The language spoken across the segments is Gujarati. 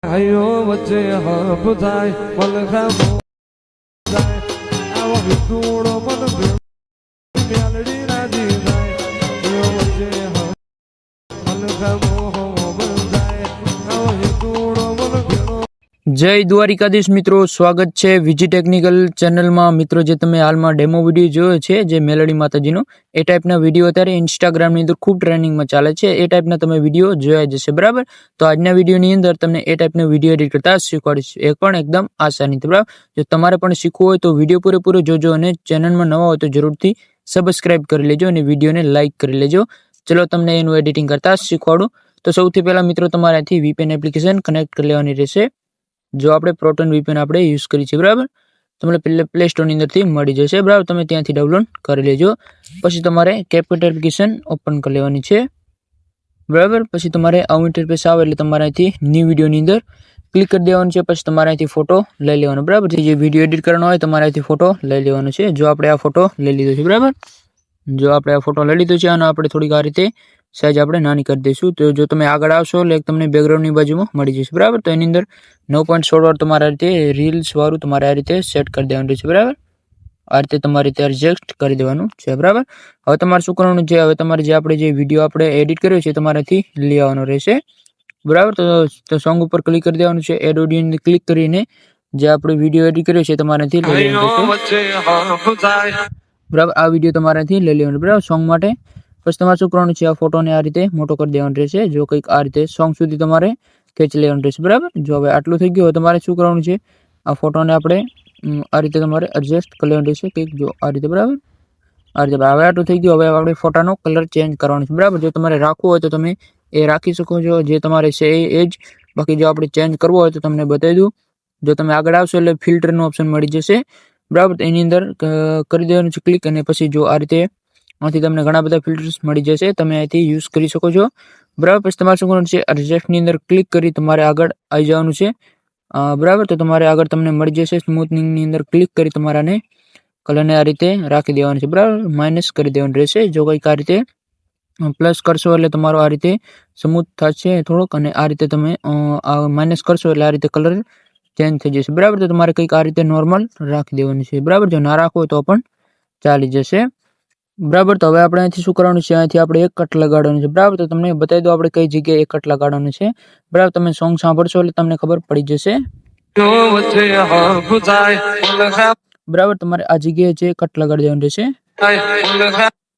ભાઈઓ વચ્ચે હબ થાય મલખામો જાય આવો વિતુડો મન મેલડી રાજી જાય ભાઈઓ વચ્ચે હબ મલખામો જાય આવો વિતુડો મન ભેળો. જય દ્વારિકાધીશ મિત્રો, સ્વાગત છે વિજી ટેકનિકલ ચેનલમાં. મિત્રો, જે તમે હાલમાં ડેમો વિડીયો જોયો છે જે મેલડી માતાજીનો, એ ટાઈપના વિડીયો અત્યારે ઇન્સ્ટાગ્રામની અંદર ખૂબ ટ્રેન્ડિંગમાં ચાલે છે. એ ટાઈપના તમે વિડીયો જોયા જશે, બરાબર? તો આજના વિડીયોની અંદર તમને એ ટાઈપનો વિડીયો એડિટ કરતા શીખવાડીશ, એ પણ એકદમ આસાનીથી, બરાબર? જો તમારે પણ શીખવું હોય તો વિડીયો પૂરેપૂરો જોજો અને ચેનલમાં નવા હોય તો જરૂરથી સબસ્ક્રાઇબ કરી લેજો અને વિડીયોને લાઇક કરી લેજો. ચલો તમને એનું એડિટિંગ કરતા શીખવાડું. તો સૌથી પહેલાં મિત્રો તમારે અહીંથી VPN એપ્લિકેશન કનેક્ટ કરી લેવાની રહેશે. જો આપણે પ્રોટોન VPN આપણે યુઝ કરી છે, બરાબર? તમને પહેલે પ્લે સ્ટોરની અંદરથી મળી જશે, બરાબર? તમે ત્યાંથી ડાઉનલોડ કરી લેજો. પછી તમારે CapCut એપ્લિકેશન ઓપન કરી લેવાની છે, બરાબર? પછી તમારે આવું ઇન્ટરફેસ આવે એટલે તમારે અહીંથી ન્યૂ વિડીયોની અંદર ક્લિક કરી દેવાનું છે. પછી તમારે અહીંથી ફોટો લઈ લેવાનો, બરાબર? જે વિડીયો એડિટ કરવાનો હોય તમારે અહીંથી ફોટો લઈ લેવાનો છે. જો આપણે આ ફોટો લઈ લીધો છે, બરાબર? જો આપણે આ ફોટો લઈ લીધો છે અને આપણે થોડીક આ રીતે સાઈઝ આપણે નાની કરી દઈશું. તો જો તમે આગળ આવશો એટલે તમને બેકગ્રાઉન્ડની બાજુમાં મળી જશે, બરાબર? તો એની અંદર 9.16 વાળું તમારે આ રીતે રીલ્સ વાળું તમારે આ રીતે સેટ કરી દેવાનું છે, બરાબર? આ રીતે તમારે રીતે એડજસ્ટ કરી દેવાનું છે, બરાબર? હવે તમારે શું કરવાનું છે, હવે તમારે જે આપણે જે વિડીયો આપણે એડિટ કર્યો છે તમારાથી લઈ આવવાનો રહેશે, બરાબર? તો સોંગ ઉપર ક્લિક કરી દેવાનું છે. એડ ઓડિયોને ક્લિક કરીને જે આપણે વિડીયો એડિટ કર્યો છે તમારાથી લઈ લેવાનું છે, બરાબર? આ વિડીયો તમારાથી લઈ લેવાનો, બરાબર? સોંગ માટે પછી તમારે શું કરવાનું છે, આ ફોટોને આ રીતે મોટો કરી દેવાનો રહેશે. જો કંઈક આ રીતે સોંગ સુધી તમારે ખેંચી લેવાનું રહેશે, બરાબર? જો હવે આટલું થઈ ગયું, તમારે શું કરવાનું છે, આ ફોટોને આપણે આ રીતે તમારે એડજસ્ટ કરી લેવાનું રહેશે કંઈક, જો આ રીતે, બરાબર? આ રીતે હવે આટલું થઈ ગયું. હવે આપણે ફોટાનો કલર ચેન્જ કરવાનો છે, બરાબર? જો તમારે રાખવું હોય તો તમે એ રાખી શકો છો, જે તમારે છે એ જ. બાકી જો આપણે ચેન્જ કરવો હોય તો તમને બતાવી દઉં. જો તમે આગળ આવશો એટલે ફિલ્ટરનું ઓપ્શન મળી જશે, બરાબર? તો એની અંદર કરી દેવાનું છે ક્લિક, અને પછી જો આ રીતે આથી તમને ઘણા બધા ફિલ્ટર્સ મળી જશે, તમે અહીંથી યુઝ કરી શકો છો, બરાબર? પછી તમારે શું કરવાનું છે, એડજસ્ટની અંદર ક્લિક કરી તમારે આગળ આવી જવાનું છે, બરાબર? તો તમારે આગળ તમને મળી જશે સ્મૂથનિંગની અંદર ક્લિક કરી તમારાને કલરને આ રીતે રાખી દેવાનું છે, બરાબર? માઇનસ કરી દેવાનું રહેશે. જો કંઈક આ રીતે પ્લસ કરશો એટલે તમારો આ રીતે સ્મૂથ થશે થોડોક, અને આ રીતે તમે માઇનસ કરશો એટલે આ રીતે કલર ચેન્જ થઈ જશે, બરાબર? તો તમારે કંઈક આ રીતે નોર્મલ રાખી દેવાનું છે, બરાબર? જો ના રાખો તો પણ ચાલી જશે, બરાબર? તો હવે આપણે અહીંથી શું કરવાનું છે, અહીંથી આપણે એક કટ લગાડવાનું છે, બરાબર? તો તમને બતાવી દો આપણે કઈ જગ્યાએ એક કટ લગાડવાનું છે, બરાબર? તમે સોંગ સાંભળશો એટલે તમને ખબર પડી જશે, બરાબર? તમારે આ જગ્યાએ છે કટ લગાડી દેવાનું રહેશે,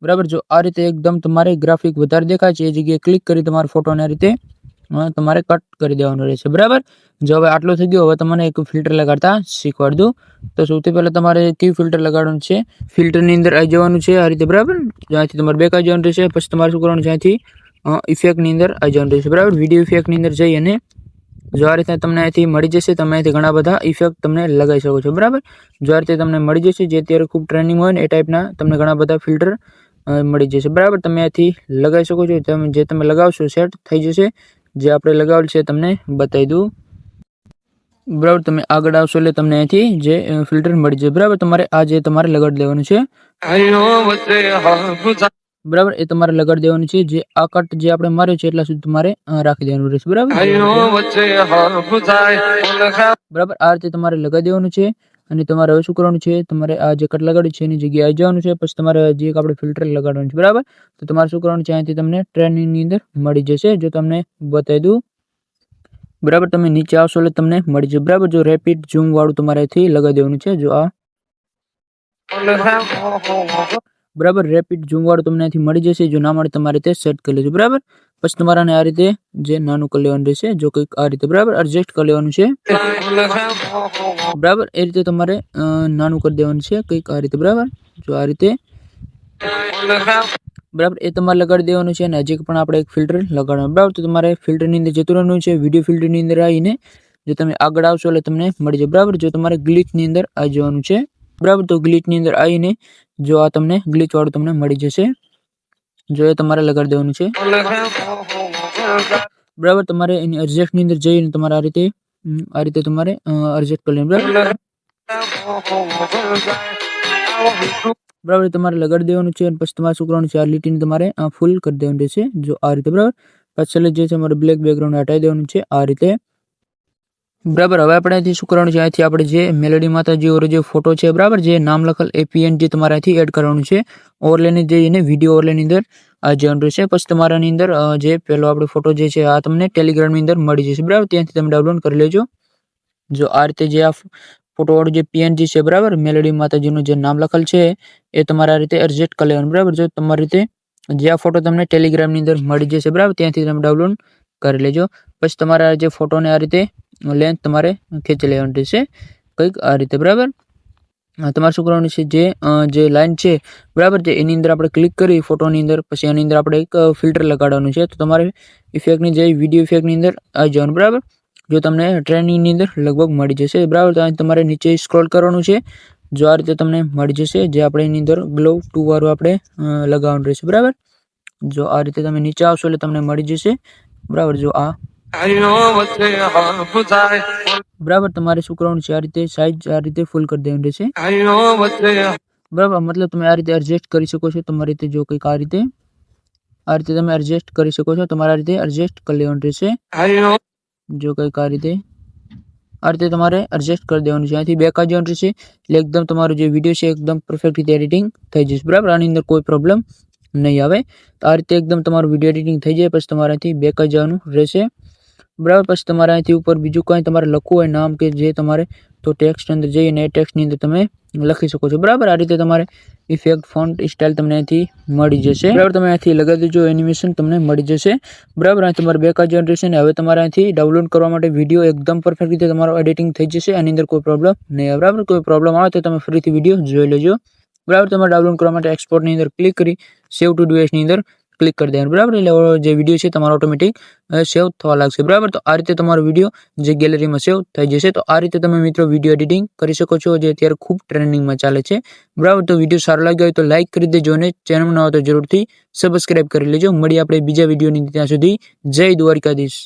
બરાબર? જો આ રીતે એકદમ તમારે ગ્રાફિક વધારે દેખાય છે એ જગ્યાએ ક્લિક કરી તમારા ફોટોને આ રીતે તમારે કટ કરી દેવાનું રહેશે, બરાબર? જો હવે આટલું થઈ ગયું, હવે તમને એક ફિલ્ટર લગાડતા શીખવાડી દઉં. તો સૌથી પહેલાં તમારે કયું ફિલ્ટર લગાડવાનું છે, ફિલ્ટરની અંદર આવી જવાનું છે આ રીતે, બરાબર? જ્યાંથી તમારે બેક આવી જવાનું રહેશે. પછી તમારે શું કરવાનું છે, અહીંથી ઇફેક્ટની અંદર આવી જવાનું રહેશે, બરાબર? વિડીયો ઇફેક્ટની અંદર જઈ અને જો આ રીતે તમને અહીંથી મળી જશે, તમે અહીંથી ઘણા બધા ઇફેક્ટ તમને લગાવી શકો છો, બરાબર? જો આ રીતે તમને મળી જશે, જે અત્યારે ખૂબ ટ્રેન્ડિંગ હોય ને એ ટાઈપના તમને ઘણા બધા ફિલ્ટર મળી જશે, બરાબર? તમે અહીંથી લગાવી શકો છો. તમે જે તમે લગાવશો સેટ થઈ જશે. જે આપણે લગાવેલ છે તમને બતાવી દઉં, બરાબર? તમે આગળ આવશો એટલે તમને અહીંથી જે ફિલ્ટર મળી જશે, બરાબર? તમારે આ જે તમારે લગાડી દેવાનું છે, બરાબર? એ તમારે લગાડી દેવાનું છે. જે આ કટ જે આપણે માર્યો છે એટલા સુધી તમારે રાખી દેવાનું રહેશે, બરાબર? બરાબર, આ રીતે તમારે લગાડી દેવાનું છે. અને તમારે હવે શું કરવાનું છે, તમારે આ જે કટ લગાડ્યું છે એની જગ્યાએ આવી જવાનું છે. પછી તમારે જે આપણે ફિલ્ટર લગાડવાનું છે, બરાબર? તો તમારે શું કરવાનું છે, અહીંથી તમને ટ્રેનિંગની અંદર મળી જશે. જો તમને બતાવી દઉં, બરાબર? તમે નીચે આવશો એટલે તમને મળી જશે, બરાબર? જો રેપિડ ઝૂમ વાળું તમારે અહીંથી લગાવી દેવાનું છે. જો આ બરાબર રેપિડ ઝૂમ વાળું તમને અહીંથી મળી જશે. જો ના મળે તમારે તે સેટ કરી લેજો, બરાબર? પછી તમારાને આ રીતે જે નાનું કરી લેવાનું રહેશે, જો કંઈક આ રીતે, બરાબર? એડજસ્ટ કરી લેવાનું છે, બરાબર? એ રીતે તમારે નાનું કરી દેવાનું છે કંઈક આ રીતે, બરાબર? જો આ રીતે, બરાબર? એ તમારે લગાડી દેવાનું છે. અને હજી પણ આપણે એક ફિલ્ટર લગાડવાનું, બરાબર? તો તમારે ફિલ્ટરની અંદર જતું રહેવાનું છે. વિડીયો ફિલ્ટરની અંદર આવીને જો તમે આગળ આવશો એટલે તમને મળી જાય, બરાબર? જો તમારે ગ્લિચની અંદર આવી જવાનું છે, બરાબર? તો ગ્લિચની અંદર આવીને જો આ તમને ગ્લિચ વાળું તમને મળી જશે. જો એ તમારે લગાડી દેવાનું છે, બરાબર? તમારે એની એડજસ્ટની અંદર જઈને તમારે આ રીતે તમારે એડજસ્ટ કરી લેવાનું, બરાબર? બરાબર, તમારે લગાડી દેવાનું છે. અને પછી તમારે શું કરવાનું છે, આ લીટીને તમારે ફૂલ કરી દેવાનું રહેશે, જો આ રીતે, બરાબર? પછી જે છે અમારે બ્લેક બેકગ્રાઉન્ડ હટાવી દેવાનું છે આ રીતે, બરાબર, હવે આપણે અહીંથી શું કરવાનું છે, અહીંથી આપણે જે મેલડી માતાજી જે ફોટો છે, બરાબર, જે નામ લખેલ APNG તમારે અહીંથી એડ કરવાનું છે. ઓવરલેની જઈને વિડીયો ઓવરલેની અંદર આ જવાનું રહેશે. પછી તમારાની અંદર જે પહેલો આપણે ફોટો જે છે આ તમને ટેલિગ્રામની અંદર મળી જશે, બરાબર. ત્યાંથી તમે ડાઉનલોડ કરી લેજો. જો આ રીતે જે આ ફોટોવાળું જે PNG છે, બરાબર, મેલડી માતાજીનું જે નામ લખેલ છે એ તમારે આ રીતે એડજસ્ટ કરી લેવાનું, બરાબર. જો તમારી રીતે જે આ ફોટો તમને ટેલિગ્રામની અંદર મળી જશે, બરાબર, ત્યાંથી તમે ડાઉનલોડ કરી લેજો. પછી તમારા જે ફોટોને આ રીતે લેન્થ તમારે ખેંચી લેવાની રહેશે, કંઈક આ રીતે, બરાબર. તમારે શું કરવાનું છે, જે લાઈન છે, બરાબર, જે એની અંદર આપણે ક્લિક કરી ફોટોની અંદર, પછી એની અંદર આપણે એક ફિલ્ટર લગાડવાનું છે. તો તમારે ઇફેક્ટની જે વિડીયો ઇફેક્ટની અંદર આવી જવાનું, બરાબર. જો તમને ટ્રેનિંગની અંદર લગભગ મળી જશે, બરાબર. તો તમારે નીચે સ્ક્રોલ કરવાનું છે. જો આ રીતે તમને મળી જશે, જે આપણે એની અંદર ગ્લો 2 વાળું આપણે લગાવવાનું રહેશે, બરાબર. જો આ રીતે તમે નીચે આવશો એટલે તમને મળી જશે, બરાબર. જો આ બરાબર, તમારે શું કરવાનું છે, આ રીતે સાઈઝ આ રીતે ફૂલ કરી દેવાનું રહેશે, બરાબર. મતલબ તમે આ રીતે એડજસ્ટ કરી શકો છો તમારી રીતે. જો કંઈક આ રીતે તમે એડજસ્ટ કરી શકો છો, તમારા રીતે એડજસ્ટ કરી લેવાનું રહેશે. જો કંઈક આ રીતે તમારે એડજસ્ટ કરી દેવાનું છે. અહીંથી બેક આવી જવાનું રહેશે એટલે એકદમ તમારો જે વિડીયો છે એકદમ પરફેક્ટ રીતે એડિટિંગ થઈ જશે, બરાબર. આની અંદર કોઈ પ્રોબ્લેમ નહીં આવે. તો આ રીતે એકદમ તમારું વિડીયો એડિટિંગ થઈ જાય પછી તમારે અહીંથી બેક આવી જવાનું રહેશે, બરાબર. પછી તમારે અહીંથી ઉપર બીજું કંઈ તમારે લખવું હોય નામ કે જે તમારે, તો ટેક્સ્ટ અંદર જઈને એ ટેક્સ્ટની અંદર તમે લખી શકો છો, બરાબર. આ રીતે તમારે ઇફેક્ટ ફોન્ટ સ્ટાઇલ તમને અહીંથી મળી જશે, બરાબર. તમે અહીંથી લગાવી દેજો, એનિમેશન તમને મળી જશે, બરાબર. અહીં તમારે બેક આવી જવાનું રહેશે ને હવે તમારે અહીંથી ડાઉનલોડ કરવા માટે વિડીયો એકદમ પરફેક્ટ રીતે તમારો એડિટિંગ થઈ જશે. આની અંદર કોઈ પ્રોબ્લેમ નહીં આવે, બરાબર. કોઈ પ્રોબ્લેમ આવે તો તમે ફરીથી વિડીયો જોઈ લેજો, બરાબર. તમારે ડાઉનલોડ કરવા માટે એક્સપોર્ટની અંદર ક્લિક કરી સેવ ટુ ડિવાઇસની અંદર ક્લિક કરી દેવાનું, બરાબર. એટલે જે વિડીયો છે તમારો ઓટોમેટિક સેવ થવા લાગશે, બરાબર. તો આ રીતે તમારો વિડીયો જે ગેલેરીમાં સેવ થઈ જશે. તો આ રીતે તમે મિત્રો વિડીયો એડિટિંગ કરી શકો છો, જે અત્યારે ખૂબ ટ્રેન્ડિંગમાં ચાલે છે, બરાબર. તો વિડીયો સારો લાગ્યો હોય તો લાઇક કરી દેજો અને ચેનલમાં ન હોય તો જરૂરથી સબસ્ક્રાઇબ કરી લેજો. મળીએ આપણે બીજા વિડીયોની. ત્યાં સુધી જય દ્વારકાધીશ.